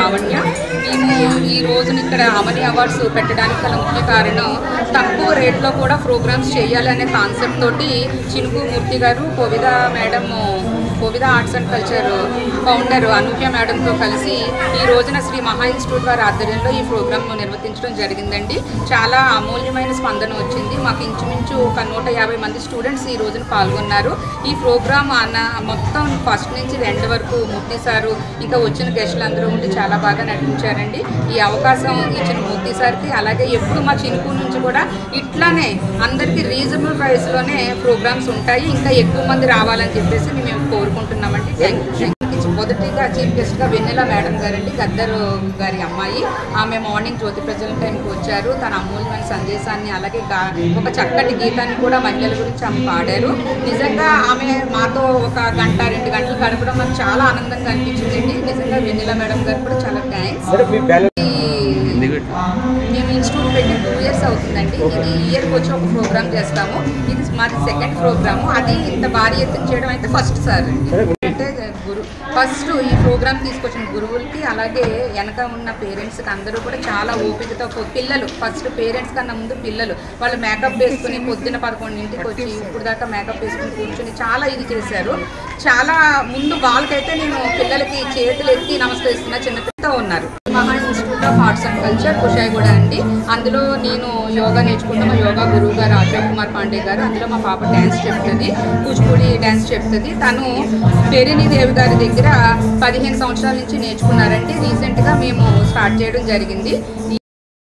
లావణ్య. మేము ఈ రోజున ఇక్కడ అమని అవార్డ్స్ పెట్టడానికి గల ముఖ్య కారణం తక్కువ రేట్లో కూడా ప్రోగ్రామ్స్ చేయాలనే కాన్సెప్ట్ తోటి చినుకు మూర్తి గారు, Kovida arts and culture founder అనూహ్య మేడంతో కలిసి ఈ రోజున శ్రీ మహా ఇన్స్టిట్యూట్ వారి ఆధ్వర్యంలో ఈ ప్రోగ్రామ్ నిర్వర్తించడం జరిగిందండి. చాలా అమూల్యమైన స్పందన వచ్చింది. మాకు ఇంచుమించు ఒక 150 మంది స్టూడెంట్స్ ఈ రోజున పాల్గొన్నారు. ఈ ప్రోగ్రామ్ మొత్తం ఫస్ట్ నుంచి ఎండ్ వరకు మూర్తి సారు ఇంకా వచ్చిన గెస్టులు అందరూ ఉండి చాలా బాగా నటించారండి. ఈ అవకాశం ఇచ్చిన మూర్తి సార్కి, అలాగే ఎప్పుడు మా చినుకు నుంచి కూడా ఇట్లానే అందరికీ రీజనబుల్ ప్రైస్లోనే ప్రోగ్రామ్స్ ఉంటాయి, ఇంకా ఎక్కువ మంది రావాలని చెప్పేసి మేము కోరుకుంటున్నామండి. Thank you. మొదటిగా చీఫ్ గెస్ట్గా వెన్నెల మేడం గారండి, గద్దరు గారి అమ్మాయి. ఆమె మార్నింగ్ జ్యోతి ప్రజల టైంకి వచ్చారు. తన అమూల్యమైన సందేశాన్ని, అలాగే ఒక చక్కటి గీతాన్ని కూడా మహిళల గురించి ఆమె పాడారు. నిజంగా ఆమె మాతో ఒక గంట 2 గంటలు గడపడం మాకు చాలా ఆనందంగా అనిపించిందండి. నిజంగా వెన్నెల మేడం గారు కూడా చాలా థ్యాంక్స్. మేము ఇన్స్టిట్యూట్ పెట్టి 2 years అవుతుందండి. ఇది ఇయర్కి వచ్చి ఒక ప్రోగ్రామ్ చేస్తాము. ఇది మాది సెకండ్ ప్రోగ్రాము. అది ఇంత భారీ ఎత్తున చేయడం అయితే ఫస్ట్ సార్ అంటే ఫస్ట్ ఈ ప్రోగ్రామ్ తీసుకొచ్చిన గురువులకి, అలాగే వెనక ఉన్న పేరెంట్స్కి అందరూ కూడా చాలా ఓపికతో, పిల్లలు ఫస్ట్ పేరెంట్స్ కన్నా ముందు పిల్లలు వాళ్ళు మేకప్ వేసుకుని పొద్దున్న 11ంటికి వచ్చి ఇప్పుడు దాకా మేకప్ వేసుకుని కూర్చొని చాలా ఇది చేశారు. చాలా ముందు వాళ్ళకైతే నేను పిల్లలకి చేతులు ఎత్తి నమస్కరిస్తున్నా, చిన్నపిల్లతో ఉన్నారు. మహా institute of arts and culture Kushaiguda అండి. అందులో నేను యోగా నేర్చుకుంటాం. మా యోగా గురువు గారు అజయ్ కుమార్ పాండే గారు. అందులో మా పాప డ్యాన్స్ చెప్తుంది, కూచిపూడి డ్యాన్స్ చెప్తుంది. తను పేరిణి దేవి గారి దగ్గర 15 సంవత్సరాల నుంచి నేర్చుకున్నారంటే రీసెంట్గా మేము స్టార్ట్ చేయడం జరిగింది.